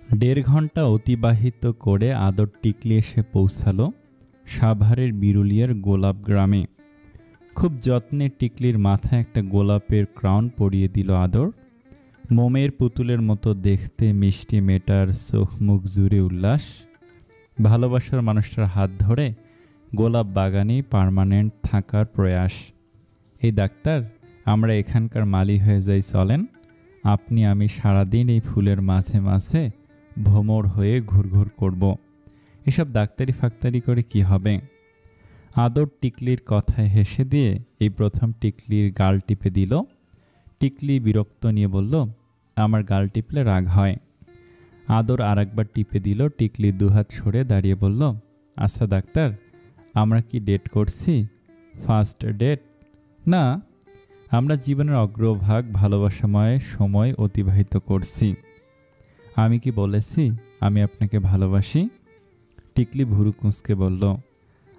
দেড় ঘন্টা অতিবাহিত করে আদর টিকলি এসে পৌঁছালো সাভারের বিরুলিয়ার গোলাপ গ্রামে। খুব যত্নে টিকলির মাথায় একটা গোলাপের ক্রাউন পরিয়ে দিল আদর। মোমের পুতুলের মতো দেখতে মিষ্টি মেয়েটার চোখ মুখ জুড়ে উল্লাস। ভালোবাসার মানুষটার হাত ধরে গোলাপ বাগানে পার্মানেন্ট থাকার প্রয়াস। এই ডাক্তার, আমরা এখানকার মালি হয়ে যাই, চলেন। আপনি আমি সারাদিন এই ফুলের মাঝে মাঝে ভ্রমর হয়ে ঘুরঘুর করব। এসব ডাক্তারি ফাক্তারি করে কি হবে? আদর টিকলির কথায় হেসে দিয়ে এই প্রথম টিকলির গাল টিপে দিল। টিকলি বিরক্ত নিয়ে বলল, আমার গাল টিপলে রাগ হয়। আদর আরেকবার টিপে দিল। টিকলি দুহাত সরে দাঁড়িয়ে বলল, আচ্ছা ডাক্তার, আমরা কি ডেট করছি? ফার্স্ট ডেট না, আমরা জীবনের অগ্রভাগ ভালোবাসাময় সময় অতিবাহিত করছি। আমি কি বলেছি আমি আপনাকে ভালোবাসি? টিকলি ভুরু কুঁচকে বলল,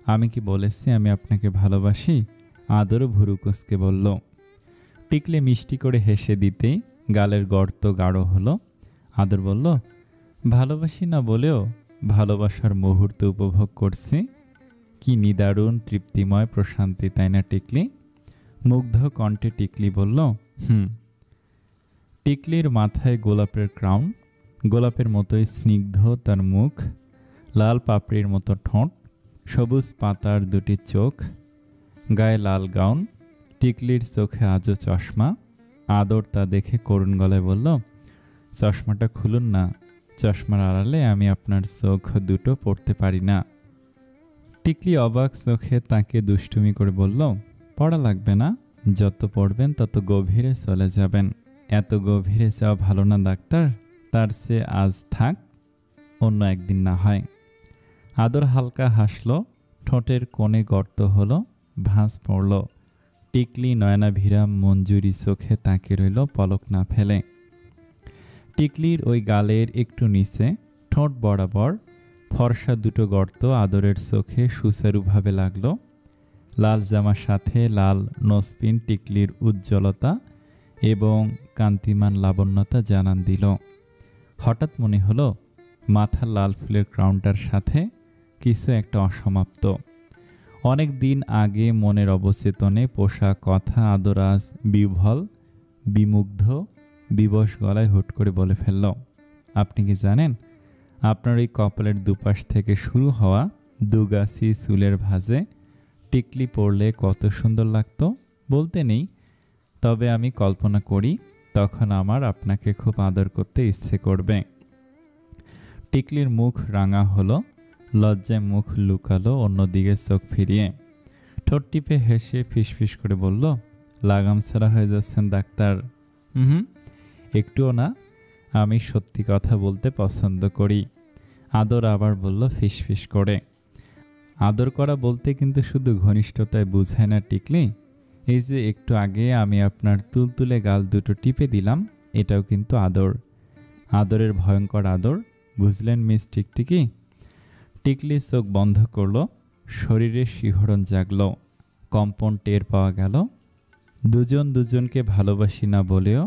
আমি কি বলেছি আমি আপনাকে ভালোবাসি? আদরও ভুরু কুঁচকে বলল। টিকলি মিষ্টি করে হেসে দিতেই গালের গর্ত গাঢ় হলো। আদর বলল, ভালোবাসি না বলেও ভালোবাসার মুহূর্ত উপভোগ করছি। কি নিদারুণ তৃপ্তিময় প্রশান্তি, তাই না টিকলি? মুগ্ধ কণ্ঠে টিকলি বলল, টিকলির মাথায় গোলাপের ক্রাউন, গোলাপের মতোই স্নিগ্ধ তার মুখ, লাল পাপড়ির মতো ঠোঁট, সবুজ পাতার দুটি চোখ, গায়ে লাল গাউন। টিকলির চোখে আজও চশমা। আদর তা দেখে করুণ গলায় বলল, চশমাটা খুলুন না, চশমার আড়ালে আমি আপনার চোখ দুটো পড়তে পারি না। টিকলি অবাক চোখে তাকে দুষ্টুমি করে বলল, পড়া লাগবে না, যত পড়বেন তত গভীরে চলে যাবেন। এত গভীরে যাওয়া ভালো না ডাক্তার, তার চেয়ে আজ থাক, অন্য একদিন না হয়। আদর হালকা হাসল, ঠোঁটের কোণে গর্ত হলো, ভাঁজ পড়ল। টিকলি নয়নাভিরাম মঞ্জুরি চোখে তাকে রইল পলক না ফেলে। টিকলির ওই গালের একটু নিচে ঠোঁট বরাবর ফর্সা দুটো গর্ত আদরের চোখে সুচারুভাবে লাগলো। লাল জামার সাথে লাল নোজপিন টিকলির উজ্জ্বলতা এবং কান্তিমান লাবণ্যতা জানান দিল। হঠাৎ মনে হলো মাথার লাল ফুলের ক্রাউনটার সাথে কিছু একটা অসমাপ্ত। অনেক দিন আগে মনের অবচেতনে পোষা কথা আদর আজ বিহ্বল, বিমুগ্ধ, বিবশ গলায় হুট করে বলে ফেলল, আপনি কি জানেন আপনার এই কপালের দুপাশ থেকে শুরু হওয়া দুগাছি চুলের ভাঁজে টিকলি পড়লে কত সুন্দর লাগতো? বলতে নেই, তবে আমি কল্পনা করি তখন আমার আপনাকে খুব আদর করতে ইচ্ছে করবে। টিকলির মুখ রাঙা হলো, লজ্জায় মুখ লুকালো, অন্যদিকে চোখ ফিরিয়ে ঠোঁট টিপে হেসে ফিসফিস করে বলল, লাগাম ছাড়া হয়ে যাচ্ছেন ডাক্তার। একটুও না, আমি সত্যি কথা বলতে পছন্দ করি। আদর আবার বলল ফিসফিস করে। আদর করা বলতে কিন্তু শুধু ঘনিষ্ঠতায় বুঝায় না টিকলি। এই যে একটু আগে আমি আপনার তুলতুলে গাল দুটো টিপে দিলাম, এটাও কিন্তু আদর। আদরের ভয়ঙ্কর আদর, বুঝলেন মিস টিকটিকি? টিকলি চোখ বন্ধ করল, শরীরে শিহরণ জাগল, কম্পন টের পাওয়া গেল। দুজন দুজনকে ভালোবাসি না বলেও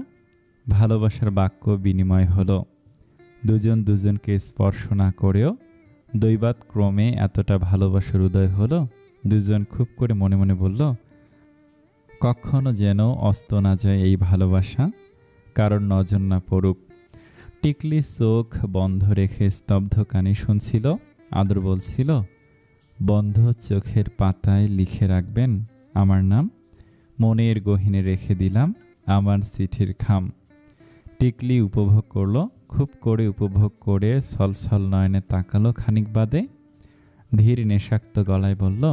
ভালোবাসার বাক্য বিনিময় হলো। দুজন দুজনকে স্পর্শ না করেও দৈবাত ক্রমে এতটা ভালোবাসার উদয় হলো। দুজন খুব করে মনে মনে বলল, কখনো যেন অস্ত না যায় এই ভালোবাসা, কারণ নজর না পড়ুক। টিকলি চোখ বন্ধ রেখে স্তব্ধ কানে শুনছিল। আদর বলছিল, বন্ধ চোখের পাতায় লিখে রাখবেন আমার নাম, মনের গহীনে রেখে দিলাম আমার চিঠির খাম। টিকলি উপভোগ করলো, খুব করে উপভোগ করে ছলছল নয়নে তাকালো। খানিক বাদে ধীর নেশাক্ত গলায় বলল,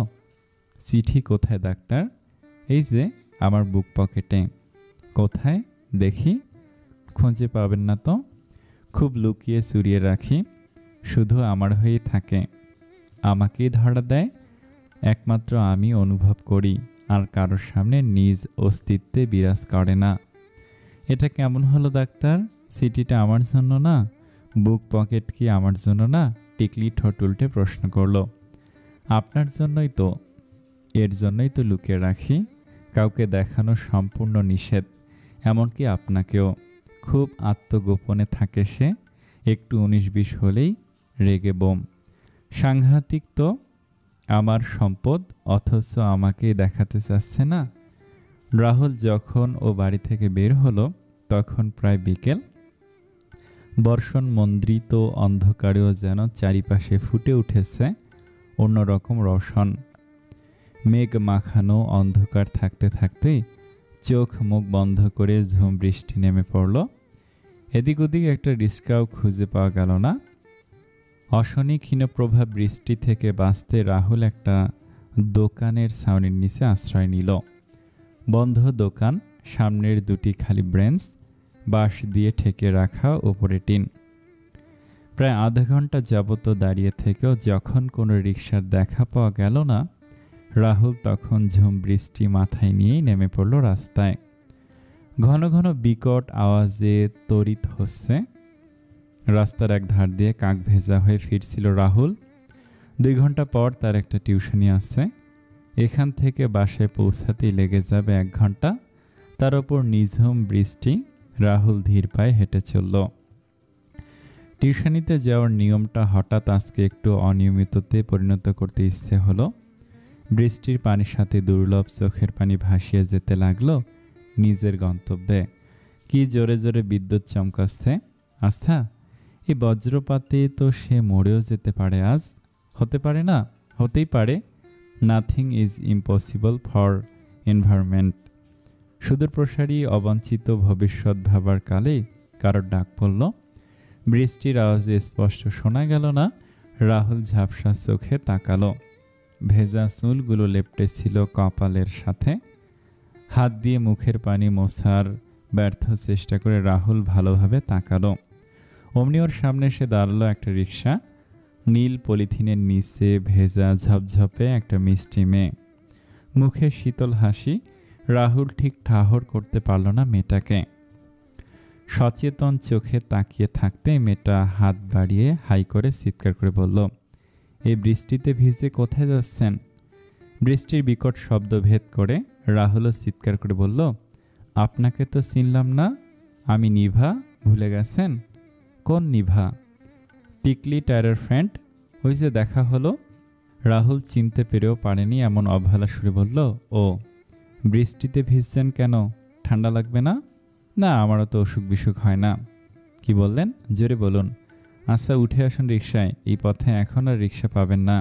চিঠি কোথায় ডাক্তার? এই যে আমার বুক পকেটে। কোথায় দেখি? খুঁজে পাবেন না তো? খুব লুকিয়ে চুরিয়ে রাখি, শুধু আমার হয়েই থাকে। আমাকেই ধরা দেয়, একমাত্র আমি অনুভব করি, আর কারোর সামনে নিজ অস্তিত্বে বিরাজ করে না। এটা কেমন হলো ডাক্তার? চিঠিটা আমার জন্য না? বুক পকেট কি আমার জন্য না? টিকলি ঠোঁট উল্টে প্রশ্ন করল। আপনার জন্যই তো, এর জন্যই তো লুকিয়ে রাখি। কাউকে দেখানো সম্পূর্ণ নিষেধ, এমনকি আপনাকেও। খুব আত্মগোপনে থাকে সে, একটু 19-20 হলেই রেগে বোম। সাংঘাতিক তো, আমার সম্পদ অথচ আমাকেই দেখাতে চাচ্ছে না। রাহুল যখন ও বাড়ি থেকে বের হলো তখন প্রায় বিকেল। বর্ষণ মন্দ্রিত অন্ধকারেও যেন চারিপাশে ফুটে উঠেছে অন্যরকম রোশন। মেঘ মাখানো অন্ধকার থাকতে থাকতেই চোখ মুখ বন্ধ করে ঝুম বৃষ্টি নেমে পড়ল। এদিক ওদিক একটা রিস্কাও খুঁজে পাওয়া গেল না। অশনি ক্ষীণপ্রভা বৃষ্টি থেকে বাঁচতে রাহুল একটা দোকানের ছাউনির নিচে আশ্রয় নিল। বন্ধ দোকান, সামনের দুটি খালি ব্রেঞ্চ, বাঁশ দিয়ে ঠেকে রাখা ওপরে টিন। প্রায় আধা ঘন্টা যাবত দাঁড়িয়ে থেকেও যখন কোনো রিকশার দেখা পাওয়া গেল না, রাহুল তখন ঝুম বৃষ্টি মাথায় নিয়েই নেমে পড়ল রাস্তায়। ঘন ঘন বিকট আওয়াজে তড়িৎ হচ্ছে। রাস্তার এক ধার দিয়ে কাক ভেজা হয়ে ফিরছিল রাহুল। 2 ঘন্টা পর তার একটা টিউশনি আছে। এখান থেকে বাসায় পৌঁছাতেই লেগে যাবে 1 ঘন্টা। তার ওপর নিঝুম বৃষ্টি। রাহুল ধীর পায়ে হেঁটে চলল। টিউশনিতে যাওয়ার নিয়মটা হঠাৎ আজকে একটু অনিয়মিততে পরিণত করতে ইচ্ছে হলো। বৃষ্টির পানির সাথে দুর্লভ চোখের পানি ভাসিয়ে যেতে লাগলো নিজের গন্তব্যে। কি জোরে জোরে বিদ্যুৎ চমকাচ্ছে। আস্থা, এই বজ্রপাতে তো সে মরেও যেতে পারে আজ। হতে পারে না? হতেই পারে। Nothing is impossible for environment. সুদূর প্রসারী অবাঞ্ছিত ভবিষ্যৎ ভাবার কালে কারোর ডাক পড়ল। বৃষ্টির আওয়াজে স্পষ্ট শোনা গেল না। রাহুল ঝাপসা চোখে তাকালো। ভেজা চুলগুলো লেপ্টে ছিল কপালের সাথে। হাত দিয়ে মুখের পানি মোছার ব্যর্থ চেষ্টা করে রাহুল ভালোভাবে তাকালো। অমনি ওর সামনে এসে দাঁড়ালো একটা রিকশা। নীল পলিথিনের নিচে ভেজা ঝপঝপে একটা মিষ্টি মেয়ে, মুখে শীতল হাসি। রাহুল ঠিক ঠাহর করতে পারল না মেয়েটাকে। সচেতন চোখে তাকিয়ে থাকতে মেয়েটা হাত বাড়িয়ে হাই করে চিৎকার করে বলল, এই বৃষ্টিতে ভিজে কোথায় যাচ্ছেন? বৃষ্টির বিকট শব্দ ভেদ করে রাহুলও চিৎকার করে বলল, আপনাকে তো চিনলাম না। আমি নিভা, ভুলে গেছেন? কোন নিভা? টিকলি টায়ারের ফ্রেন্ড, ওই যে দেখা হলো। রাহুল চিনতে পেরেও পারেনি এমন অবহেলা সুরে বলল, ও বৃষ্টিতে ভিজছেন কেন? ঠান্ডা লাগবে না? না, আমারও তো অসুখ বিসুখ হয় না। কি বললেন? জোরে বলুন। আচ্ছা, উঠে আসুন রিকশায়। এই পথে এখন আর রিকশা পাবেন না।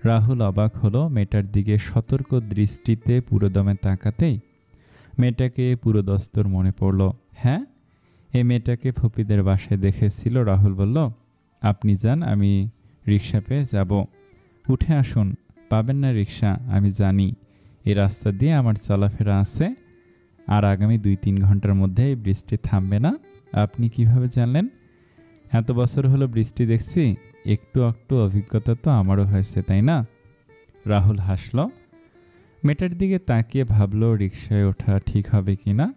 রাহুল অবাক হলো মেয়েটার দিকে সতর্ক দৃষ্টিতে পুরোদমে তাকাতেই। মেয়েটাকে পুরোদস্তর মনে পড়ল। হ্যাঁ, এই মেয়েটাকে ফুপিদের বাসায় দেখেছিল। রাহুল বলল, আপনি যান, আমি রিকশা পেয়ে যাব। উঠে আসুন। পাবেন না রিকশা, আমি জানি। এই রাস্তা দিয়ে আমার চলাফেরা আছে। আর আগামী 2-3 ঘন্টার মধ্যে এই বৃষ্টি থামবে না। আপনি কিভাবে জানলেন? এত বছর হলো বৃষ্টি দেখছি, একটু একটু অভিজ্ঞতা তো আমারও হয়েছে, তাই না? রাহুল হাসল। মেয়েটার দিকে তাকিয়ে ভাবল রিকশায় ওঠা ঠিক হবে কি না।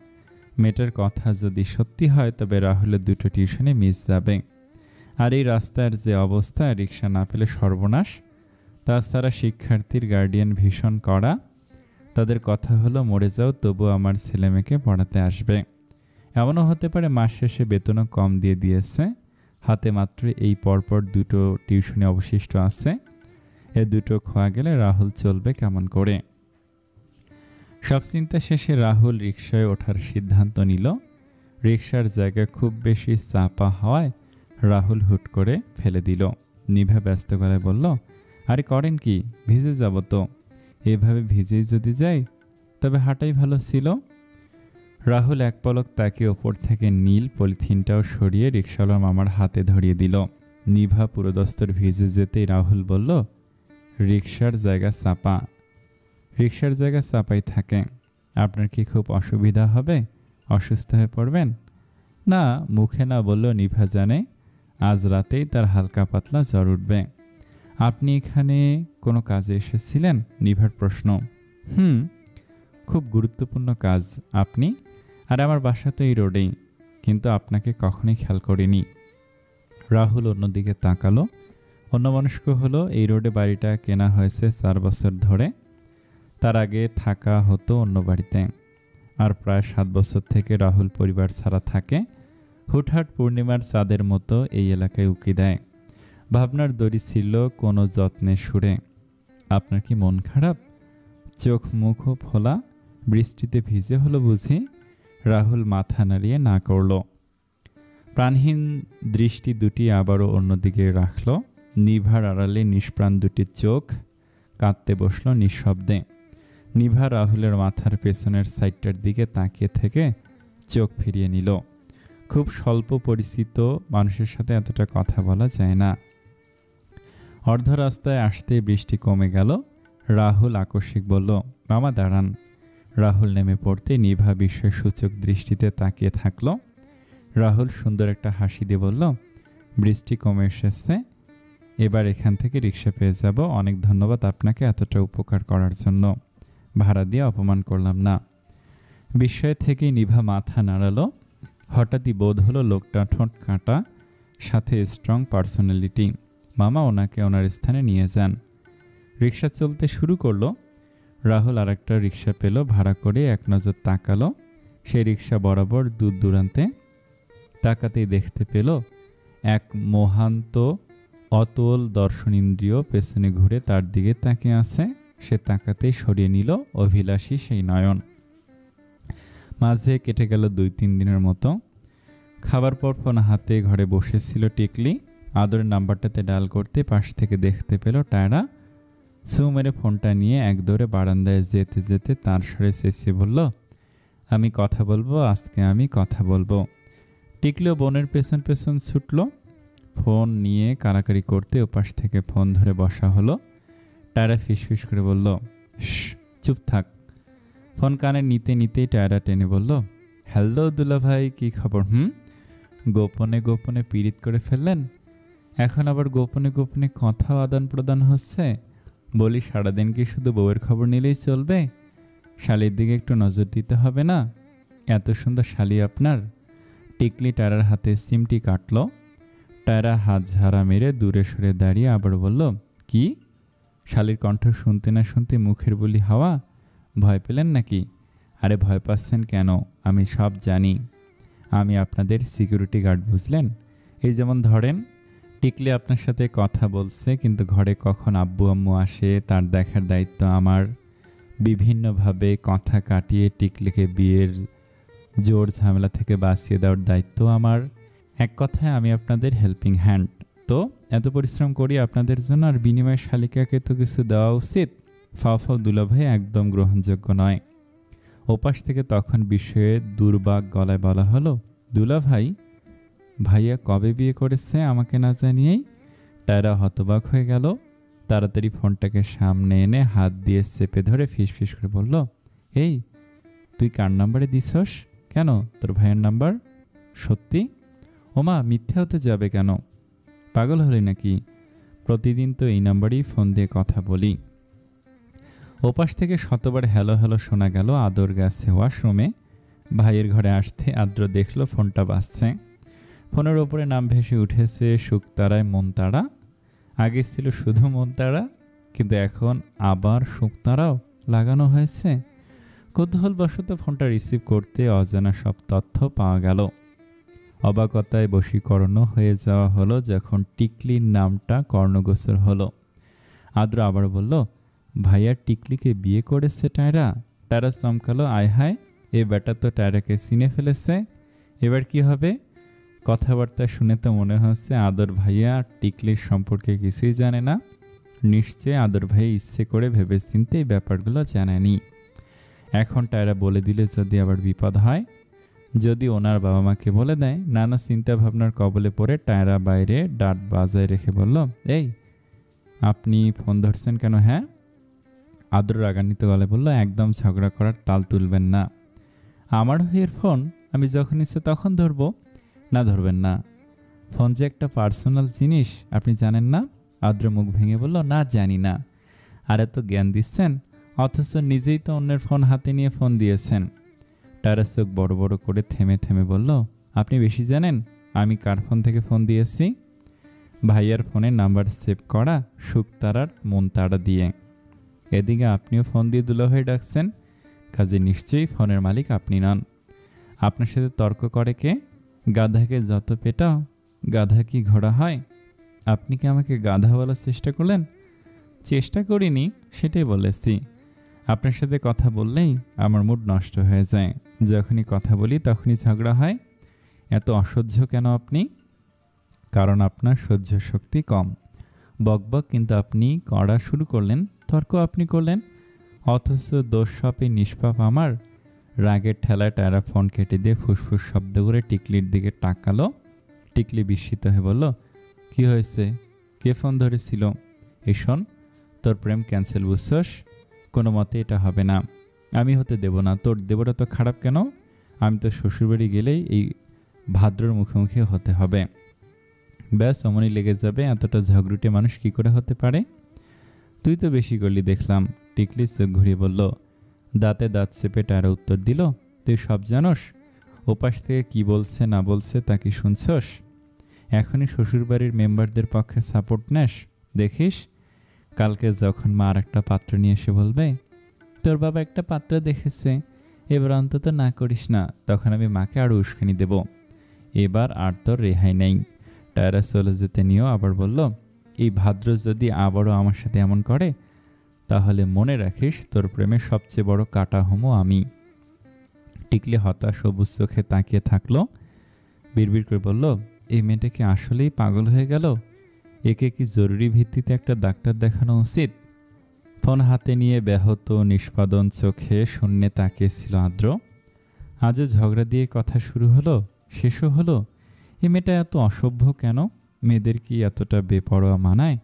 মেয়েটার কথা যদি সত্যি হয় তবে রাহুলের 2টো টিউশনে মিস যাবে। আর এই রাস্তার যে অবস্থা, রিকশা না পেলে সর্বনাশ। তাছাড়া শিক্ষার্থীর গার্ডিয়ান ভীষণ কড়া। তাদের কথা হলো, মরে যাও তবু আমার ছেলেমেয়েকে পড়াতে আসবে। এমনও হতে পারে মাস শেষে বেতনও কম দিয়ে দিয়েছে। হাতে মাত্র এই পরপর 2টো টিউশনি অবশিষ্ট আছে। এ 2টো খোয়া গেলে রাহুল চলবে কেমন করে? সব চিন্তা শেষে রাহুল রিকশায় ওঠার সিদ্ধান্ত নিল। রিকশার জায়গা খুব বেশি চাপা হওয়ায় রাহুল হুট করে ফেলে দিল। নিভা ব্যস্ত গলায় বলল, আরে করেন কি? ভিজে যাব তো। এভাবে ভিজেই যদি যাই তবে হাঁটাই ভালো ছিল। রাহুল এক পলক তাকে ওপর থেকে নীল পলিথিনটাও সরিয়ে রিকশাওয়ালার মামার হাতে ধরিয়ে দিল। নিভা পুরোদস্তর ভিজে যেতেই রাহুল বলল, রিকশার জায়গা চাপা। রিকশার জায়গা চাপাই থাকে। আপনার কি খুব অসুবিধা হবে? অসুস্থ হয়ে পড়বেন? না, মুখে না বললেও নিভা জানে আজ রাতেই তার হালকা পাতলা জ্বর উঠবে। আপনি এখানে কোনো কাজে এসেছিলেন? নিভার প্রশ্ন। খুব গুরুত্বপূর্ণ কাজ। আপনি? আর আমার বাসা তো এই রোডেই, কিন্তু আপনাকে কখনোই খেয়াল করিনি। রাহুল অন্যদিকে তাকালো। অন্যমনস্ক হলো। এই রোডে বাড়িটা কেনা হয়েছে 4 বছর ধরে। তার আগে থাকা হতো অন্য বাড়িতে। আর প্রায় 7 বছর থেকে রাহুল পরিবার ছাড়া থাকে। হুটহাট পূর্ণিমার চাঁদের মতো এই এলাকায় উকি দেয়। ভাবনার দড়ি ছিল কোনো যত্নে সুরে। আপনার কি মন খারাপ? চোখ মুখও ফোলা, বৃষ্টিতে ভিজে হলো বুঝি? রাহুল মাথা নাড়িয়ে না করল। প্রাণহীন দৃষ্টি দুটি আবারও অন্যদিকে রাখল। নিভার আড়ালে নিষ্প্রাণ দুটি চোখ কাঁদতে বসল নিঃশব্দে। নিভা রাহুলের মাথার পেছনের সাইডটার দিকে তাকিয়ে থেকে চোখ ফিরিয়ে নিল। খুব স্বল্প পরিচিত মানুষের সাথে এতটা কথা বলা যায় না। অর্ধ রাস্তায় আসতে বৃষ্টি কমে গেল। রাহুল আকস্মিক বলল, মামা দাঁড়ান। রাহুল নেমে পড়তে নিভা বিস্ময়সূচক দৃষ্টিতে তাকিয়ে থাকল। রাহুল সুন্দর একটা হাসি দিয়ে বলল, বৃষ্টি কমে এসেছে, এবার এখান থেকে রিক্সা পেয়ে যাব। অনেক ধন্যবাদ আপনাকে এতটা উপকার করার জন্য। ভাড়া দিয়ে অপমান করলাম না। বিস্ময় থেকেই নিভা মাথা নাড়ালো। হঠাৎই বোধ হলো লোকটা ঠোঁট কাটা, সাথে স্ট্রং পার্সোনালিটি। মামা ওনাকে ওনার স্থানে নিয়ে যান। রিক্সা চলতে শুরু করলো। রাহুল আর একটা রিক্সা পেল, ভাড়া করে এক নজর তাকালো। সেই রিক্সা বরাবর দূর দূরান্তে তাকাতেই দেখতে পেল এক মোহান্ত অতল দর্শনেন্দ্রিয় পেছনে ঘুরে তার দিকে তাকিয়ে আছে। সে তাকাতেই সরিয়ে নিল অভিলাষী সেই নয়ন। মাঝে কেটে গেল 2-3 দিনের মতো। খাবার পর ফোন হাতে ঘরে বসেছিল টিকলি। আদরের নাম্বারটাতে ডায়াল করতে পাশ থেকে দেখতে পেল টায়রা। সু মেরে ফোনটা নিয়ে এক দৌড়ে বারান্দায় যেতে যেতে তার স্বরে চেঁচিয়ে বলল, আমি কথা বলবো, আজকে আমি কথা বলবো। টিকলিও বোনের পেছন পেছন ছুটল। ফোন নিয়ে কাড়াকাড়ি করতে ওপাশ থেকে ফোন ধরে বসা হলো। টায়রা ফিসফিস করে বলল, চুপ থাক। ফোন কানে নিতে নিতেই টায়রা টেনে বলল, হ্যালো দুলা ভাই, কী খবর? গোপনে গোপনে পীড়িত করে ফেললেন? এখন আবার গোপনে গোপনে কথাও আদান প্রদান হচ্ছে। বলি, সারাদিন কি শুধু বউয়ের খবর নিলেই চলবে? শালির দিকে একটু নজর দিতে হবে না? এত সুন্দর শালি আপনার। টিকলি টায়রার হাতে সিমটি কাটল। টায়রা হাত ঝাড়া মেরে দূরে সরে দাঁড়িয়ে আবার বলল, কি? শালির কণ্ঠ শুনতে না শুনতে মুখের বুলি হাওয়া। ভয় পেলেন নাকি? আরে ভয় পাচ্ছেন কেন? আমি সব জানি। আমি আপনাদের সিকিউরিটি গার্ড, বুঝলেন? এই যেমন ধরেন, টিকলি আপনার সাথে কথা বলছে, কিন্তু ঘরে কখন আব্বু আম্মু আসে তার দেখার দায়িত্ব আমার। বিভিন্নভাবে কথা কাটিয়ে টিকলিকে বিয়ের জোর ঝামেলা থেকে বাঁচিয়ে দেওয়ার দায়িত্ব আমার। এক কথায় আমি আপনাদের হেল্পিং হ্যান্ড। তো এত পরিশ্রম করি আপনাদের জন্য, আর বিনিময়ে শালিকাকে তো কিছু দেওয়া উচিত। ফাও দুলাভাই একদম গ্রহণযোগ্য নয়। ওপাশ থেকে তখন বিষয়ে দুর্বাগ গলায় বলা হলো, দুলাভাই? ভাইয়া কবে বিয়ে করেছে আমাকে না জানিয়েই? টায়রা হতবাক হয়ে গেল। তাড়াতাড়ি ফোনটাকে সামনে এনে হাত দিয়ে চেপে ধরে ফিসফিস করে বলল, এই তুই কার নাম্বারে দিছস? কেন, তোর ভাইয়ের নাম্বার? সত্যি? ওমা, মিথ্যে হতে যাবে কেন? পাগল হলি নাকি? প্রতিদিন তো এই নাম্বারেই ফোন দিয়ে কথা বলি। ওপাশ থেকে শতবার হ্যালো হ্যালো শোনা গেল। আদর গেছে ওয়াশরুমে। ভাইয়ের ঘরে আসতে আদ্র দেখল ফোনটা বাজছে। ফোনের ওপরে নাম ভেসে উঠেছে শুকতারায় মনতারা। আগে ছিল শুধু মনতারা, কিন্তু এখন আবার শুকতারাও লাগানো হয়েছে। কৌতূহলবশত ফোনটা রিসিভ করতে অজানা সব তথ্য পাওয়া গেল। অবাকতায় বশীকরণ হয়ে যাওয়া হলো যখন টিকলির নামটা কর্ণগোচর হলো। আদ্র আবার বলল, ভাইয়া টিকলিকে বিয়ে করেছে টায়রা? টায়রা চমকালো, আয় হায়, এ বেটা তো টায়রাকে চিনে ফেলেছে। এবার কি হবে? কথাবার্তা শুনে তো মনে হচ্ছে আদর ভাইয়া টিকলির সম্পর্কে কিছুই জানে না। নিশ্চয়ই আদর ভাই ইচ্ছে করে ভেবেচিন্তে এই ব্যাপারগুলো জানেনি। এখন টায়রা বলে দিলে যদি আবার বিপদ হয়, যদি ওনার বাবা মাকে বলে দেয়। নানা চিন্তা ভাবনার কবলে পড়ে টায়রা বাইরে ডাট বাজায় রেখে বলল, এই আপনি ফোন ধরছেন কেন? হ্যাঁ? আদ্র রাগান্বিত গলায় বলল, একদম ঝগড়া করার তাল তুলবেন না। আমার ভাইয়ের ফোন, আমি যখন ইচ্ছে তখন ধরবো। না, ধরবেন না। ফোন যে একটা পার্সোনাল জিনিস, আপনি জানেন না? আদ্র মুখ ভেঙে বলল, না, জানি না। আর এত জ্ঞান দিচ্ছেন, অথচ নিজেই তো অন্যের ফোন হাতে নিয়ে ফোন দিয়েছেন। টায়রা চোখ বড় বড় করে থেমে থেমে বলল, আপনি বেশি জানেন আমি কার ফোন থেকে ফোন দিয়েছি? ভাইয়ার ফোনে নাম্বার সেভ করা শুকতারার মনতারা দিয়ে। এদিকে আপনিও ফোন দিয়ে দুলাভাই ডাকছেন, কাজে নিশ্চয়ই ফোনের মালিক আপনি নন। আপনার সাথে তর্ক করে কে? গাধাকে যত পেটাও গাধা কি ঘোড়া হয়? আপনি কি আমাকে গাধা বলার চেষ্টা করলেন? চেষ্টা করিনি, সেটাই বলেছি। আপনার সাথে কথা বললেই আমার মুড নষ্ট হয়ে যায়। যখনই কথা বলি তখনই ঝগড়া হয়। এত অসহ্য কেন আপনি? কারণ আপনার সহ্য শক্তি কম। বকবক কিন্তু আপনি করা শুরু করলেন, তর্ক আপনি করলেন, অথচ দোষ সবই নিষ্পাপ আমার। রাগের ঠেলায় টায়রা ফোন কেটে দিয়ে ফুসফুস শব্দ করে টিকলির দিকে তাকালো। টিকলি বিস্মিত হয়ে বলল, কি হয়েছে? কে ফোন ধরেছিল? এই শোন, তোর প্রেম ক্যান্সেল, বুঝছস? কোনো মতে এটা হবে না, আমি হতে দেব না। তোর দেবটা তো খারাপ কেন? আমি তো শ্বশুরবাড়ি গেলেই এই ভাদ্রর মুখোমুখি হতে হবে। ব্যাস অমনি লেগে যাবে। এতটা ঝগড়ুটে মানুষ কি করে হতে পারে? তুই তো বেশি করলি দেখলাম। টিকলি চোখ ঘুরিয়ে বলল। দাঁতে দাঁত চেপে টায়রা উত্তর দিল, তুই সব জানোস? ওপাশ থেকে কি বলছে না বলছে তা কি শুনছস? এখনই শ্বশুরবাড়ির মেম্বারদের পক্ষে সাপোর্ট নেস? দেখিস কালকে যখন মা আর একটা পাত্র নিয়ে এসে বলবে তোর বাবা একটা পাত্র দেখেছে, এবার অন্তত না করিস না, তখন আমি মাকে আরও উস্কানি দেব। এবার আর তোর রেহাই নেই। টায়রা চলে যেতে নিয়েও আবার বলল, এই ভাদ্র যদি আবারও আমার সাথে এমন করে তাহলে মনে রাখিস তোর প্রেমের সবচেয়ে বড় কাটা হোমো আমি। টিকলি হতাশ সবুজ চোখে তাকিয়ে থাকলো। বিড়বিড় করে বলল, এই মেয়েটা কি আসলেই পাগল হয়ে গেল? একে কি জরুরি ভিত্তিতে একটা ডাক্তার দেখানো উচিত? ফোন হাতে নিয়ে ব্যাহত নিষ্পাদন চোখে শূন্যে তাকিয়েছিল আদ্র। আজও ঝগড়া দিয়ে কথা শুরু হলো, শেষও হলো। এ মেয়েটা এত অসভ্য কেন? মেয়েদের কি এতটা বেপরোয়া মানায়?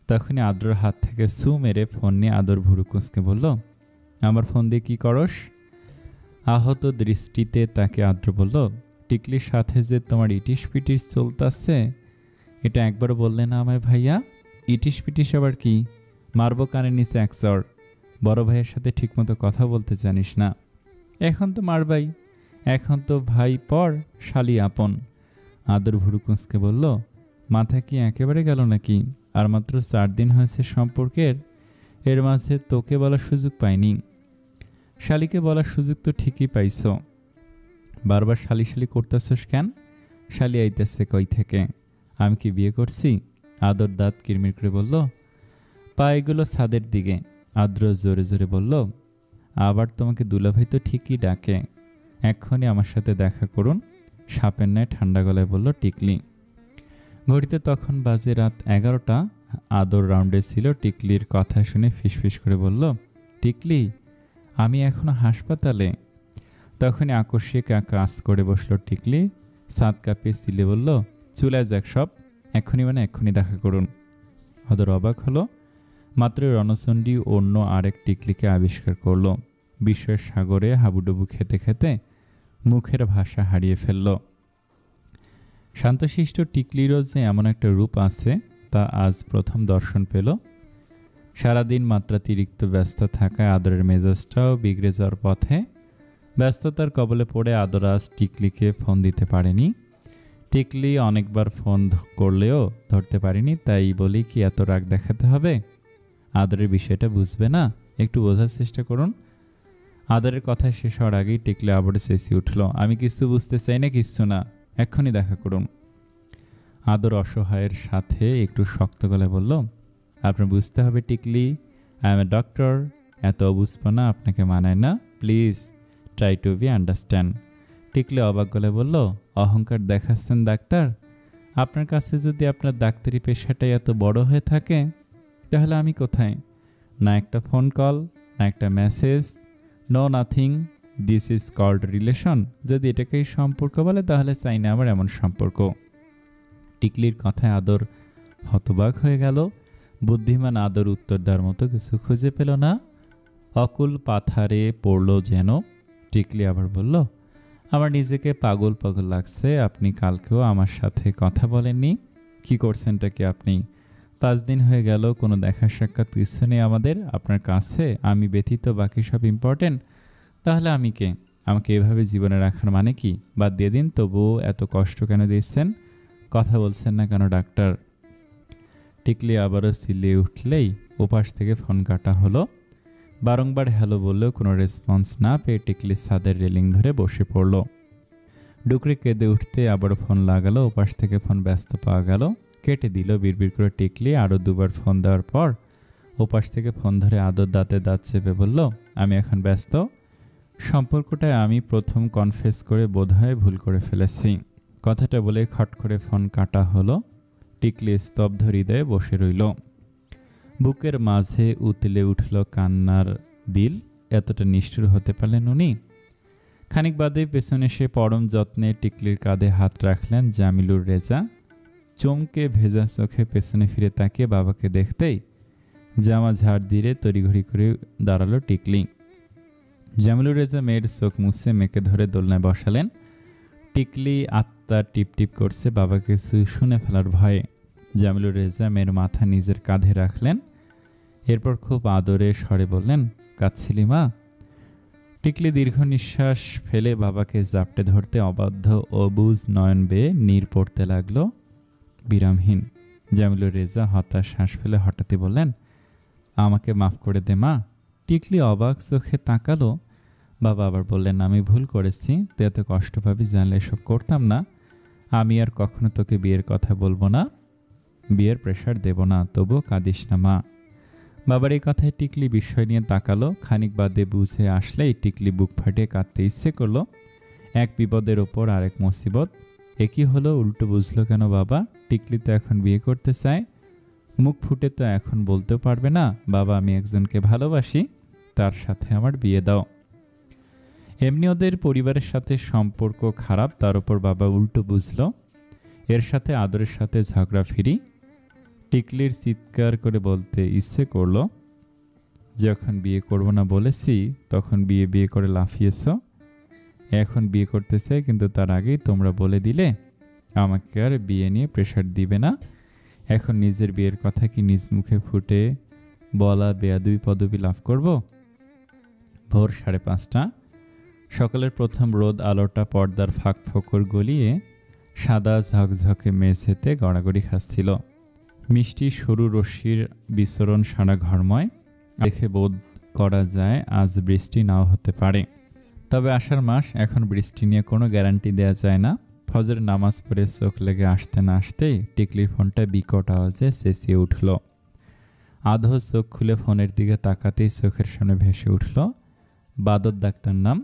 তখনই আদ্রর হাত থেকে সু মেরে ফোন নিয়ে আদর ভুরু কুঁচকে বলল, আমার ফোন দিয়ে কি করস? আহত দৃষ্টিতে তাকে আদ্র বলল, টিকলির সাথে যে তোমার ইটিস পিটিস চলতেছে এটা একবারও বললে না আমায় ভাইয়া? ইটিস পিটিস আবার কি? মারবো কানের নিচে এক চড়। বড় ভাইয়ের সাথে ঠিকমতো কথা বলতে জানিস না। এখন তো মারবাই, এখন তো ভাই পর শালি আপন। আদর ভুরু কুঁচকে বলল, মাথা কি একেবারে গেল নাকি? আর মাত্র 4 দিন হয়েছে সম্পর্কের, এর মাঝে তোকে বলার সুযোগ পাইনি। শালিকে বলার সুযোগ তো ঠিকই পাইছ। বারবার শালি শালি করতেছস কেন? শালি আইতেছে কই থেকে? আমি কি বিয়ে করছি? আদর দাঁত কিরমির করে বলল, পায়েগুলো ছাদের দিকে। আদ্র জোরে জোরে বলল, আবার তোমাকে দুলাভাই তো ঠিকই ডাকে। এক্ষুনি আমার সাথে দেখা করুন। সাপের ন্যায় ঠান্ডা গলায় বলল টিকলি। ঘড়িতে তখন বাজে রাত 11টা। আদর রাউন্ডে ছিল। টিকলির কথা শুনে ফিসফিস করে বলল, টিকলি, আমি এখনো হাসপাতালে। তখনই আকস্মিক কাজ করে বসলো টিকলি। সাত কাঁপিয়ে সিলে বলল, চলে যাক সব, এক্ষুনি মানে এক্ষুনি দেখা করুন। আদর অবাক হলো। মাত্র রণচণ্ডী অন্য আরেক টিকলিকে আবিষ্কার করলো। বিস্ময়ের সাগরে হাবুডুবু খেতে খেতে মুখের ভাষা হারিয়ে ফেলল। শান্তশিষ্ট টিকলিরও যে এমন একটা রূপ আছে তা আজ প্রথম দর্শন পেল। সারাদিন মাত্রাতিরিক্ত ব্যস্ত থাকায় আদরের মেজাজটাও বিগড়ে যাওয়ার পথে। ব্যস্ততার কবলে পড়ে আদর আজ টিকলিকে ফোন দিতে পারেনি। টিকলি অনেকবার ফোন করলেও ধরতে পারিনি, তাই বলি কি এত রাগ দেখাতে হবে? আদরের বিষয়টা বুঝবে না? একটু বোঝার চেষ্টা করুন। আদরের কথা শেষ হওয়ার আগেই টিকলি আবারও চেঁচিয়ে উঠল, আমি কিছু বুঝতে চাই না, কিচ্ছু না, এক্ষুনি দেখা করুন। আদর অসহায়ের সাথে একটু শক্ত গলায় বলল, আপনার বুঝতে হবে টিকলি, আই এম এ ডক্টর। এত অবুঝপনা আপনাকে মানায় না, please try to be understand. Tikli অবাক গলায় বলল, অহংকার দেখাচ্ছেন ডাক্তার? আপনার কাছে যদি আপনার ডাক্তারি পেশাটাই এত বড় হয়ে থাকে তাহলে আমি কোথায়? না একটা ফোন কল, না একটা message, no nothing. This is called relation. যদি এটাকেই সম্পর্ক বলে তাহলে চাই না আমার এমন সম্পর্ক। টিকলির কথায় আদর হতবাক হয়ে গেল। বুদ্ধিমান আদর উত্তর দেওয়ার মতো কিছু খুঁজে পেল না। অকুল পাথারে পড়ল যেন। টিকলি আবার বলল, আমার নিজেকে পাগল পাগল লাগছে। আপনি কালকেও আমার সাথে কথা বলেননি। কি করছেনটা কি আপনি? 5 দিন হয়ে গেল, কোনো দেখা সাক্ষাৎ কিছু নেই আমাদের। আপনার কাছে আমি ব্যতীত বাকি সব ইম্পর্টেন্ট। তাহলে আমি কে? আমাকে এভাবে জীবনে রাখার মানে কি? বাদ দিয়ে দিন, তবুও এত কষ্ট কেন দিচ্ছেন? কথা বলছেন না কেন ডাক্তার? টিকলি আবারও চিল্লিয়ে উঠলেই ওপাশ থেকে ফোন কাটা হলো। বারংবার হ্যালো বললেও কোনো রেসপন্স না পেয়ে টিকলি ছাদের রেলিং ধরে বসে পড়ল। ডুকরে কেঁদে উঠতে আবার ফোন লাগালো। ওপাশ থেকে ফোন ব্যস্ত পাওয়া গেল। কেটে দিল। বিড়বিড় করে টিকলি আরও দুবার ফোন দেওয়ার পর ওপাশ থেকে ফোন ধরে আদর দাঁতে দাঁত চেপে বলল, আমি এখন ব্যস্ত। সম্পর্কটায় আমি প্রথম কনফেস করে বোধহয় ভুল করে ফেলেছি। কথাটা বলে খট করে ফোন কাটা হলো। টিকলি স্তব্ধ হৃদয়ে বসে রইল। বুকের মাঝে উতলে উঠল কান্নার দিল। এতটা নিষ্ঠুর হতে পারলেন উনি? খানিক বাদে পেছনে সে পরম যত্নে টিকলির কাঁধে হাত রাখলেন জামিলুর রেজা। চমকে ভেজা চোখে পেছনে ফিরে তাকিয়ে বাবাকে দেখতেই জামা ঝাড় দিয়ে তড়িঘড়ি করে দাঁড়ালো টিকলি। জামিলুর রেজা মেয়ের চোখ মুছে মেয়েকে ধরে দোলনায় বসালেন। টিকলি আত্মা টিপটিপ করছে বাবাকে শুনে ফেলার ভয়ে। জামিলুর রেজা মেয়ের মাথা নিজের কাঁধে রাখলেন। এরপর খুব আদরে স্বরে বললেন, কাঁদছিলি মা? টিকলি দীর্ঘ নিঃশ্বাস ফেলে বাবাকে জাপটে ধরতে অবাধ্য অবুঝ নয়ন বেয়ে নীর পড়তে লাগলো বিরামহীন। জামিলুর রেজা হতাশ শ্বাস ফেলে হঠাৎই বললেন, আমাকে মাফ করে দে মা। টিকলি অবাক চোখে তাকালো। বাবা আবার বললেন, আমি ভুল করেছি, তুই এত কষ্ট পাবি, জানলে এসব করতাম না। আমি আর কখনো তোকে বিয়ের কথা বলবো না, বিয়ের প্রেশার দেব না, তবুও কাঁদিস না মা। বাবার এই কথায় টিকলি বিস্ময় নিয়ে তাকালো। খানিক বাদে বুঝে আসলেই টিকলি বুক ফাটিয়ে কাঁদতে ইচ্ছে করলো। এক বিপদের ওপর আরেক মুসিবত। একই হলো, উল্টো বুঝলো কেন বাবা? টিকলি তো এখন বিয়ে করতে চায়, মুখ ফুটে তো এখন বলতেও পারবে না, বাবা আমি একজনকে ভালোবাসি, তার সাথে আমার বিয়ে দাও। এমনি ওদের পরিবারের সাথে সম্পর্ক খারাপ, তার উপর বাবা উল্টো বুঝলো। এর সাথে আদরের সাথে ঝগড়া ফিরি। টিকলির চিৎকার করে বলতে ইচ্ছে করলো, যখন বিয়ে করব না বলেছি তখন বিয়ে করে লাফিয়েছ। এখন বিয়ে করতে চাই, কিন্তু তার আগেই তোমরা বলে দিলে আমাকে আর বিয়ে নিয়ে প্রেশার দিবে না। এখন নিজের বিয়ের কথা কি নিজ মুখে ফুটে বলা বেয়াদবি পদবি লাভ করব? ভোর 5:30। সকালের প্রথম রোদ আলোটা পর্দার ফাঁক ফোকর গলিয়ে সাদা ঝকঝকে মেঝেতে গড়াগড়ি খাচ্ছিল। মিষ্টি সরু রশ্মির বিচরণ সারা ঘরময়। দেখে বোধ করা যায় আজ বৃষ্টি নাও হতে পারে। তবে আষাঢ় মাস, এখন বৃষ্টি নিয়ে কোনো গ্যারান্টি দেওয়া যায় না। ফজরের নামাজ পড়ে চোখ লেগে আসতে না আসতেই টিকলির ফোনটা বিকট আওয়াজে চেঁচিয়ে উঠল। আধো চোখ খুলে ফোনের দিকে তাকাতেই চোখের সামনে ভেসে উঠল বাদর ডাক্তার নাম।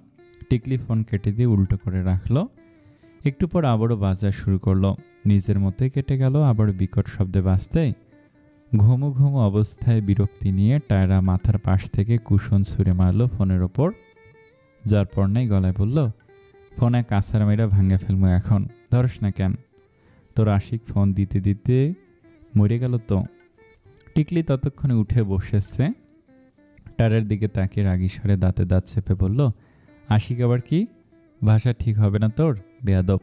টিকলি ফোন কেটে দিয়ে উল্টো করে রাখলো। একটু পর আবারও বাজা শুরু করলো। নিজের মতোই কেটে গেল। আবার বিকট শব্দে বাজতে ঘুমু ঘুমু অবস্থায় বিরক্তি নিয়ে টায়রা মাথার পাশ থেকে কুশন ছুঁড়ে মারলো ফোনের ওপর। যার পর নাই গলায় বলল, ফোনে কাছার মেয়েরা ভাঙে ফেলবো, এখন ধরস না কেন? তোর আশিক ফোন দিতে দিতে মরে গেল তো। টিকলি ততক্ষণে উঠে বসেছে। টায়ারের দিকে তাকিয়ে রাগী স্বরে দাঁতে দাঁত চেপে বলল, আশিক আবার কি? ভাষা ঠিক হবে না তোর, বেয়াদব।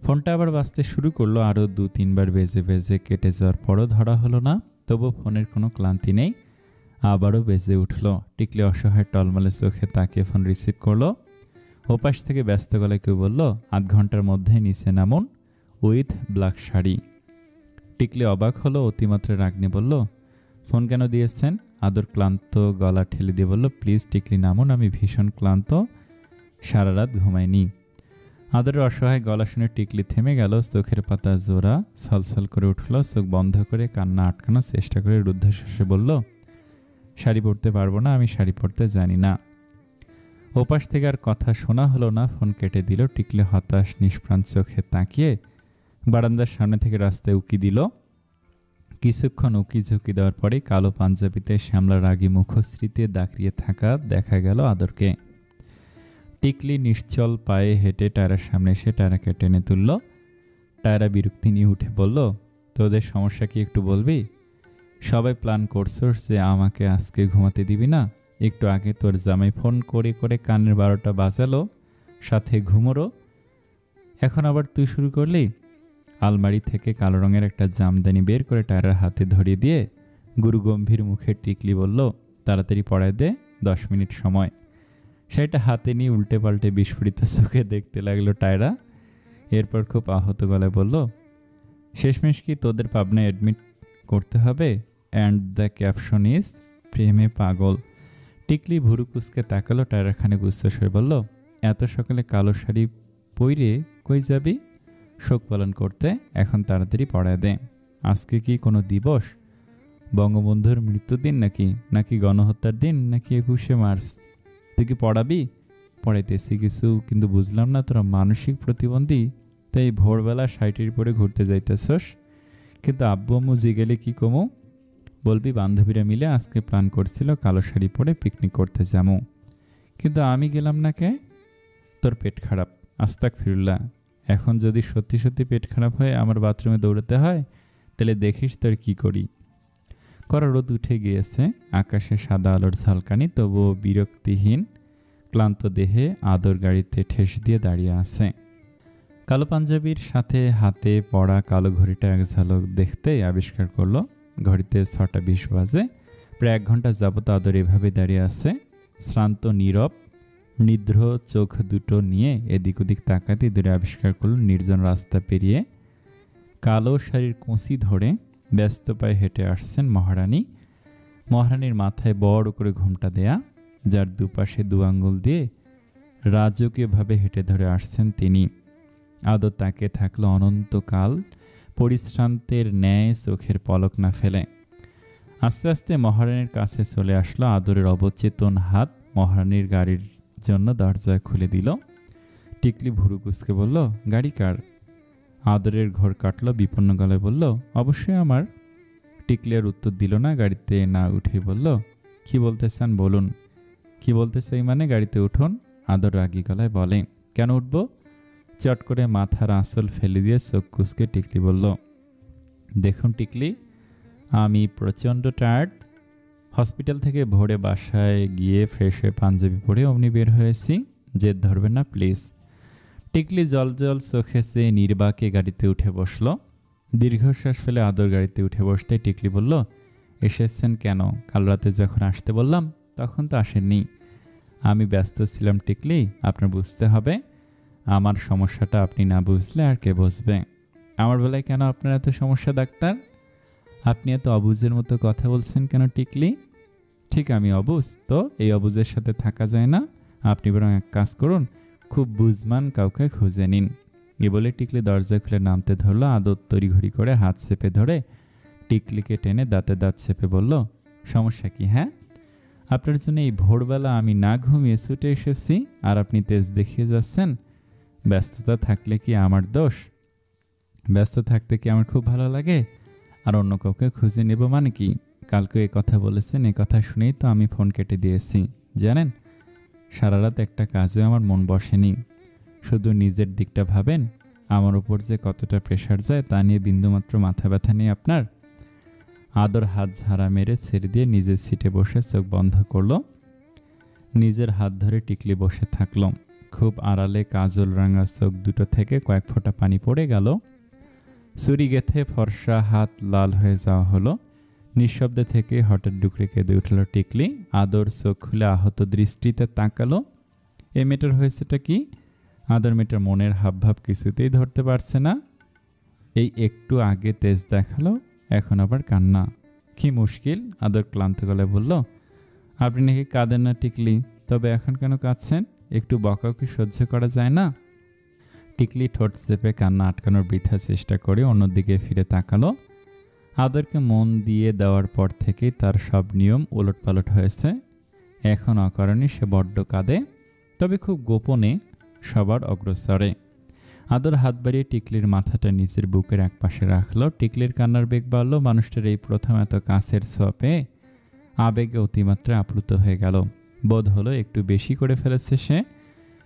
ফোনটা আবার বাজতে শুরু করলো। আরও 2-3 বার বেজে বেজে কেটে যাওয়ার পরও ধরা হলো না। তবু ফোনের কোনো ক্লান্তি নেই। আবারও বেজে উঠল। টিকলি অসহায় টলমলে চোখে তাকিয়ে ফোন রিসিভ করলো। ওপাশ থেকে ব্যস্ত গলায় কেউ বলল, আধ ঘন্টার মধ্যে নিচে নামুন, উইথ ব্ল্যাক শাড়ি। টিকলি অবাক হলো, অতিমাত্রায় রাগ নিয়ে বলল, ফোন কেন দিয়েছেন? আদর ক্লান্ত গলা ঠেলে দিয়ে বলল, প্লিজ টিকলি নামুন, আমি ভীষণ ক্লান্ত, সারা রাত ঘুমাইনি। আদরের অসহায় গলা শুনে টিকলি থেমে গেল। চোখের পাতা জোড়া ছলছল করে উঠল। চোখ বন্ধ করে কান্না আটকানোর চেষ্টা করে রুদ্ধশ্বাসে বলল, শাড়ি পরতে পারবো না, আমি শাড়ি পরতে জানি না। ওপাশ থেকে আর কথা শোনা হলো না। ফোন কেটে দিল। টিকলি হতাশ নিষ্প্রাণ চোখে তাকিয়ে বারান্দার সামনে থেকে রাস্তায় উকি দিল। কিছুক্ষণ উকি ঝুঁকি দেওয়ার পরে কালো পাঞ্জাবিতে শ্যামলা রাগী মুখশ্রীতে দাঁড়িয়ে থাকা দেখা গেল আদরকে। টিকলি নিশ্চল পায়ে হেঁটে টায়রার সামনে এসে টায়রাকে টেনে তুলল। টায়রা বিরক্তি নিয়ে উঠে বলল, তোদের সমস্যা কি একটু বলবি? সবাই প্ল্যান করছোস যে আমাকে আজকে ঘুমাতে দিবি না। একটু আগে তোর জামাই ফোন করে করে কানের 12টা বাজালো, সাথে ঘুমোরও। এখন আবার তুই শুরু করলি? আলমারি থেকে কালো রঙের একটা জামদানি বের করে টায়রার হাতে ধরিয়ে দিয়ে গুরু গম্ভীর মুখে টিকলি বলল, তাড়াতাড়ি পড়ায় দে, 10 মিনিট সময়। সেটা হাতে নিয়ে উল্টে পাল্টে বিস্ফোরিত চোখে দেখতে লাগলো টায়রা। এরপর খুব আহত গলায় বলল, শেষমেশ কি তোদের পাবনায় অ্যাডমিট করতে হবে? অ্যান্ড দ্য ক্যাপশন ইজ প্রেমে পাগল। টিকলি ভুরু কুচকে তাকালো। টায়রা খানিক উচ্চস্বরে বলল, এত সকালে কালো শাড়ি পইরে কই যাবি? শোক পালন করতে এখন তাড়াতাড়ি পড়ায় দে। আজকে কি কোনো দিবস? বঙ্গবন্ধুর মৃত্যুদিন নাকি গণহত্যার দিন, নাকি 21শে মার্চ? তুই কি পড়াবি? পড়াইতেছি কিছু, কিন্তু বুঝলাম না তোরা মানসিক প্রতিবন্ধী, তাই ভোরবেলা শাড়িটির পরে ঘুরতে যাইতেছস। কিন্তু আব্বু আম্মু জিগেলে কি কমু? বলবি বান্ধবীরা মিলে আজকে প্ল্যান করছিল কালো শাড়ি পরে পিকনিক করতে যাবো, কিন্তু আমি গেলাম না। কে? তোর পেট খারাপ। আস্তাগফিরুল্লাহ। এখন যদি সত্যি সত্যি পেট খারাপ হয় আমার বাথরুমে দৌড়াতে হয়, তাহলে দেখিস তোর কি করি। কড়া রোদ উঠে গিয়েছে, আকাশে সাদা আলোর ঝলকানি, তবুও বিরক্তিহীন ক্লান্ত দেহে আদর গাড়িতে ঠেস দিয়ে দাঁড়িয়ে আছে। কালো পাঞ্জাবির সাথে হাতে পড়া কালো ঘড়িটা এক ঝলক দেখতেই আবিষ্কার করলো ঘড়িতে 6টা 20 বাজে। প্রায় 1 ঘন্টা যাবত আদর এভাবে দাঁড়িয়ে আছে, শ্রান্ত নীরব নিদ্র চোখ দুটো নিয়ে এদিক ওদিক তাকাতে দূরে আবিষ্কার করল নির্জন রাস্তা পেরিয়ে কালো শাড়ির কুঁচি ধরে ব্যস্ত পায়ে হেঁটে আসছেন মহারানী। মহারানীর মাথায় বড় করে ঘোমটা দেয়া, যার দুপাশে 2 আঙ্গুল দিয়ে রাজকীয়ভাবে হেঁটে ধরে আসছেন তিনি। আদর তাকে থাকলো অনন্তকাল পরিশ্রান্তের ন্যায় চোখের পলক না ফেলে। আস্তে আস্তে মহারানীর কাছে চলে আসলো আদরের অবচেতন হাত। মহারানীর গাড়ির জন্য দরজা খুলে দিল। টিকলি ভুরু কুঁচকে বলল, গাড়ি কার? আদরের ঘোর কাটল, বিপন্ন গলায় বলল, অবশ্যই আমার। টিকলি আর উত্তর দিল না, গাড়িতে না উঠে বলল, কি বলতে চান বলুন। কি বলতে চাই মানে গাড়িতে উঠুন। আদর রাগী গলায় বলে, কেন উঠবো? চট করে মাথার আঁচল ফেলে দিয়ে চোখ কুঁচকে টিকলি বলল, দেখুন টিকলি, আমি প্রচণ্ড টায়ার্ড। হসপিটাল থেকে ভোরে বাসায় গিয়ে ফ্রেশ হয়ে পাঞ্জাবি পরে অমনি বের হয়েছি, জেদ ধরবেন না প্লিজ। টিকলি জল জল চোখে চেয়ে নির্বাকে গাড়িতে উঠে বসল। দীর্ঘশ্বাস ফেলে আদর গাড়িতে উঠে বসতে টিকলি বলল, এসেছেন কেন? কাল রাতে যখন আসতে বললাম তখন তো আসেননি। আমি ব্যস্ত ছিলাম টিকলি, আপনার বুঝতে হবে। আমার সমস্যাটা আপনি না বুঝলে আর কে বুঝবে? আমার বেলায় কেন আপনার এত সমস্যা ডাক্তার? আপনি এত অবুঝের মতো কথা বলছেন কেন টিকলি? ঠিক আমি অবুঝ, তো এই অবুঝের সাথে থাকা যায় না। আপনি বরং এক কাজ করুন, খুব বুঝমান কাউকে খুঁজে নিন। এ বলে টিকলি দরজা খুলে নামতে ধরলো। আদর তড়িঘড়ি করে হাত চেপে ধরে টিকলিকে টেনে দাঁতে দাঁত চেপে বলল, সমস্যা কি? হ্যাঁ, আপনার জন্য এই ভোরবেলা আমি না ঘুমিয়ে ছুটে এসেছি, আর আপনি তেজ দেখিয়ে যাচ্ছেন। ব্যস্ততা থাকলে কি আমার দোষ? ব্যস্ত থাকতে কি আমার খুব ভালো লাগে? আর অন্য কাউকে খুঁজে নেব মানে কি? কালকে এ কথা বলেছেন, এ কথা শুনেই তো আমি ফোন কেটে দিয়েছি। জানেন, সারা রাত একটা কাজে আমার মন বসেনি। শুধু নিজের দিকটা ভাবেন, আমার উপর যে কতটা প্রেশার যায় তা নিয়ে বিন্দুমাত্র মাথা ব্যথা নেই আপনার। আদর হাত ঝাড়া মেরে ছেড়ে দিয়ে নিজের সিটে বসে চোখ বন্ধ করলো। নিজের হাত ধরে টিকলি বসে থাকলো। খুব আড়ালে কাজল রাঙা চোখ দুটো থেকে কয়েক ফোঁটা পানি পড়ে গেল। চুরি গেথে ফর্সা হাত লাল হয়ে যাওয়া হলো। নিঃশব্দে থেকে হঠাৎ ডুকরে কেঁদে উঠল টিকলি। আদর চোখ খুলে আহত দৃষ্টিতে তাকালো। এ মেয়েটার হয়েছেটা কি? আদর মেয়েটার মনের হাবভাব কিছুতেই ধরতে পারছে না। এই একটু আগে তেজ দেখালো, এখন আবার কান্না। কি মুশকিল? আদর ক্লান্ত গলায় বলল, আপনি নাকি কাঁদেন না টিকলি, তবে এখন কেন কাঁদছেন? একটু বকাও কি সহ্য করা যায় না? টিকলি ঠোঁট চেপে কান্না আটকানোর বৃথা চেষ্টা করে অন্যদিকে ফিরে তাকালো। আদরকে মন দিয়ে দেওয়ার পর থেকেই তার সব নিয়ম ওলটপালট হয়েছে। এখন অকারণে সে বড্ড কাঁদে, তবে খুব গোপনে, সবার অগ্রসরে। আদর হাত বাড়িয়ে টিকলির মাথাটা নিচের বুকের এক পাশে রাখলো। টিকলির কান্নার বেগ বাড়ল। মানুষটার এই প্রথম এত কাছের ছোঁয়া পেয়ে আবেগে অতিমাত্রা আপ্লুত হয়ে গেল। বোধ হলো একটু বেশি করে ফেলেছে সে।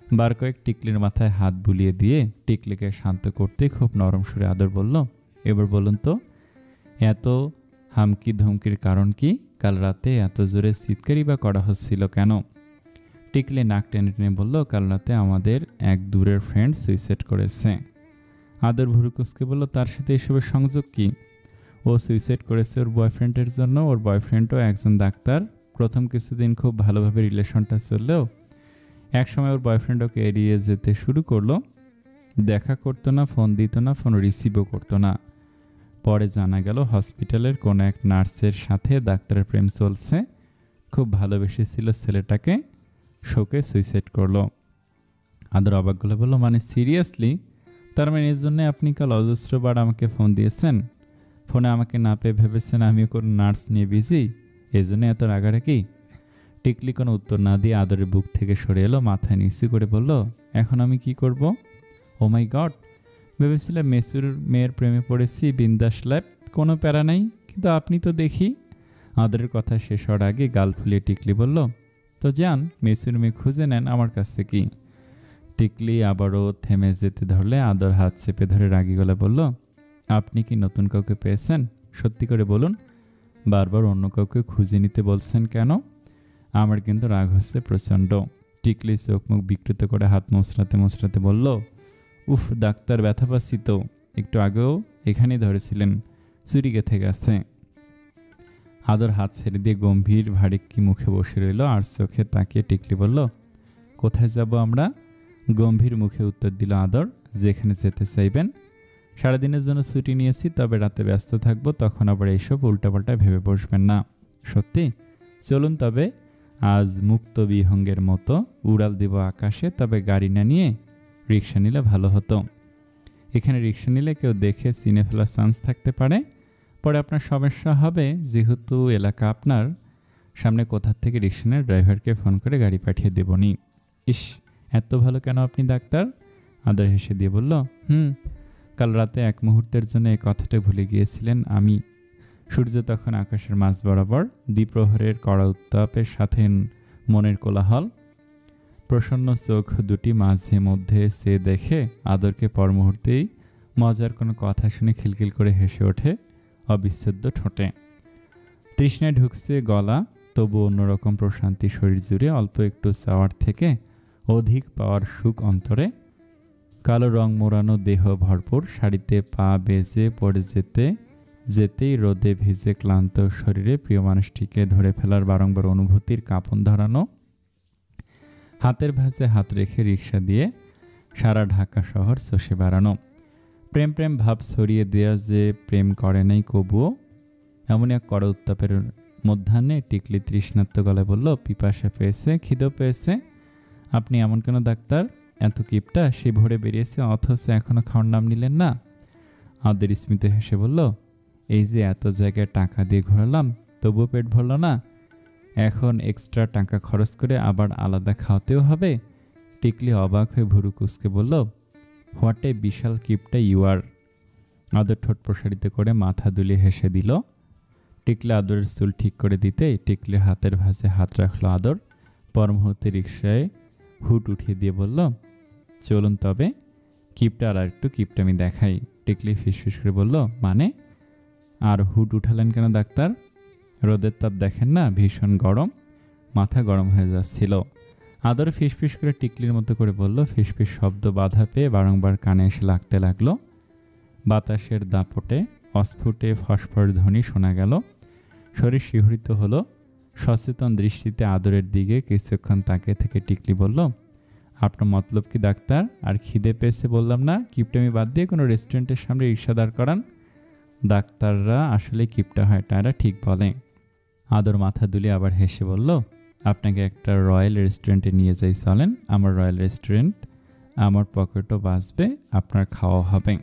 বার কয়েক টিকলির মাথায় হাত বুলিয়ে দিয়ে টিকলিকে শান্ত করতে খুব নরম সুরে আদর বলল, এবার বলুন তো, এত হামকি ধমকির কারণ কি? কাল রাতে এত জোরে চিৎকারই বা করা হচ্ছিল কেন? টিকলি নাক টেনে টেনে বলল, কাল রাতে আমাদের এক দূরের ফ্রেন্ড সুইসাইড করেছে। আদর ভুরু কুঁচকে বলল, তার সাথে এসবের সংযোগ কি? ও সুইসাইড করেছে ওর বয়ফ্রেন্ডের জন্য। ওর বয়ফ্রেন্ডও একজন ডাক্তার। প্রথম কিছুদিন খুব ভালোভাবে রিলেশনটা চললেও একসময় ওর বয়ফ্রেন্ড ওকে এড়িয়ে যেতে শুরু করলো। দেখা করতো না, ফোন দিত না, ফোন রিসিভও করতো না। পরে জানা গেল হসপিটালের কোনো এক নার্সের সাথে ডাক্তারের প্রেম চলছে। খুব ভালোবেসেছিল ছেলেটাকে, শোকে সুইসাইড করলো। আদর অবাক গলে বলল, মানে সিরিয়াসলি? তার মানে এর জন্য আপনি কাল অজস্রবার আমাকে ফোন দিয়েছেন? ফোনে আমাকে না পেয়ে ভেবেছেন আমিও কোনো নার্স নিয়ে বিজি, এই জন্য এত রাগারাগি? টিকলি কোনো উত্তর না দিয়ে আদরের বুক থেকে সরে এলো, মাথায় নিচু করে বলল, এখন আমি কি করব? ও মাই গড, ভেবেছিলাম মেসুর মেয়ের প্রেমে পড়েছি, বিন্দাস লাইফ, কোনো প্যারা নাই, কিন্তু আপনি তো দেখি। আদরের কথা শেষ হওয়ার আগে গাল ফুলিয়ে টিকলি বলল, তো যান মেসুর মেয়ে খুঁজে নেন, আমার কাছে কি? টিকলি আবারও থেমে যেতে ধরলে আদর হাত চেপে ধরে রাগি গলা বলল, আপনি কি নতুন কাউকে পেয়েছেন? সত্যি করে বলুন, বারবার অন্য কাউকে খুঁজে নিতে বলছেন কেন? আমার কিন্তু রাগ হচ্ছে প্রচণ্ড। টিকলি চোখ মুখ বিকৃত করে হাত মোচড়াতে মোচড়াতে বলল, উফ ডাক্তার, ব্যথা পাচ্ছি তো, একটু আগেও এখানেই ধরেছিলেন, চুরি গেথে গেছে। আদর হাত ছেড়ে দিয়ে গম্ভীর ভারিক্কি মুখে বসে রইল আর চোখে তাকিয়ে টিকলি বলল, কোথায় যাব আমরা? গম্ভীর মুখে উত্তর দিল আদর, যেখানে যেতে চাইবেন। সারাদিনের জন্য ছুটি নিয়েছি, তবে রাতে ব্যস্ত থাকবো, তখন আবার এইসব উল্টাপাল্টা ভেবে বসবেন না। সত্যি? চলুন তবে আজ মুক্ত বিহঙ্গের মতো উড়াল দিব আকাশে, তবে গাড়ি না নিয়ে রিক্সা নিলে ভালো হতো। এখানে রিক্সা নিলে কেউ দেখে চিনে ফেলার চান্স থাকতে পারে, পরে আপনার সমস্যা হবে, যেহেতু এলাকা আপনার। সামনে কোথা থেকে রিক্সা নিয়ে ড্রাইভারকে ফোন করে গাড়ি পাঠিয়ে দেবনি। ইস, এত ভালো কেন আপনি ডাক্তার? আদর হেসে দিয়ে বলল, কাল রাতে এক মুহূর্তের জন্য এই কথাটা ভুলে গিয়েছিলেন আমি। সূর্য তখন আকাশের মাঝ বরাবর, দ্বিপ্রহরের কড়া উত্তাপের সাথে মনের কোলাহল। প্রসন্ন চোখ দুটি মাঝে মধ্যে সে দেখে আদরকে পর মুহূর্তেই মজার কোনো কথা শুনে খিলখিল করে হেসে ওঠে অবিচ্ছেদ্য ঠোঁটে। তৃষ্ণায় ঢুকছে গলা, তবু অন্যরকম প্রশান্তি শরীর জুড়ে, অল্প একটু চাওয়ার থেকে অধিক পাওয়ার সুখ অন্তরে। কালো রং মোড়ানো দেহ ভরপুর, শাড়িতে পা বেজে পড়ে যেতেই রোদে ভিজে ক্লান্ত শরীরে প্রিয় মানুষটিকে ধরে ফেলার বারংবার অনুভূতির কাঁপন ধরানো। হাতের ভাঁজে হাত রেখে রিক্সা দিয়ে সারা ঢাকা শহর চষে বেড়ানো। প্রেম প্রেম ভাব ছড়িয়ে দেয়া যে প্রেম করে নাই কবুও। এমন এক কড়া উত্তাপের মধ্যাহ্নে টিকলি তৃষ্ণার্ত গলায় বলল, পিপাসা পেয়েছে, খিদেও পেয়েছে। আপনি এমন কেন ডাক্তার? এত কিপটা, সে ভরে বেরিয়েছে, অথচ এখনো খাওয়ার নাম নিলেন না। আদর স্মিত হেসে বলল, এই যে এত জায়গায় টাকা দিয়ে ঘোরালাম, তবুও পেট ভরল না, এখন এক্সট্রা টাকা খরচ করে আবার আলাদা খাওয়াতেও হবে? টিকলি অবাক হয়ে ভুরু কুঁচকে বলল, হোয়াট এ বিশাল কিপটা ইউ আর। আদর ঠোঁট প্রসারিত করে মাথা দুলিয়ে হেসে দিল। টিকলি আদরের চুল ঠিক করে দিতে টিকলির হাতের ভাঁজে হাত রাখলো আদর। পর মুহূর্তে রিক্সায় হুট উঠিয়ে দিয়ে বলল, চলুন তবে, কিপটা আর একটু কিপটামি দেখাই। টিকলি ফিসফিস করে বলল, মানে? আর হুট উঠালেন কেন ডাক্তার? রোদের তাপ দেখেন না, ভীষণ গরম, মাথা গরম হয়ে যাচ্ছিল। আদর ফিসফিস করে টিকলির মতো করে বলল। ফিসফিস শব্দ বাধা পেয়ে বারংবার কানে এসে লাগতে লাগলো। বাতাসের দাপটে অস্ফুটে ফসফর ধ্বনি শোনা গেল। শরীর শিহরিত হলো। সচেতন দৃষ্টিতে আদরের দিকে কিছুক্ষণ তাকিয়ে থেকে টিকলি বলল, আপনার মতলব কি ডাক্তার? আর খিদে পেয়েছে বললাম না, কিপটামি বাদ দিয়ে কোনো রেস্টুরেন্টের সামনে রিক্সা দাঁড় করান। ডাক্তাররা আসলে কিপটা হয়, তারা ঠিক বলে। আদর মাথা দুলিয়ে আবার হেসে বলল, আপনাকে একটা রয়্যাল রেস্টুরেন্টে নিয়ে যাই, চলেন। আমার রয়্যাল রেস্টুরেন্ট, আমার পকেটও বাঁচবে, আপনার খাওয়া হবে।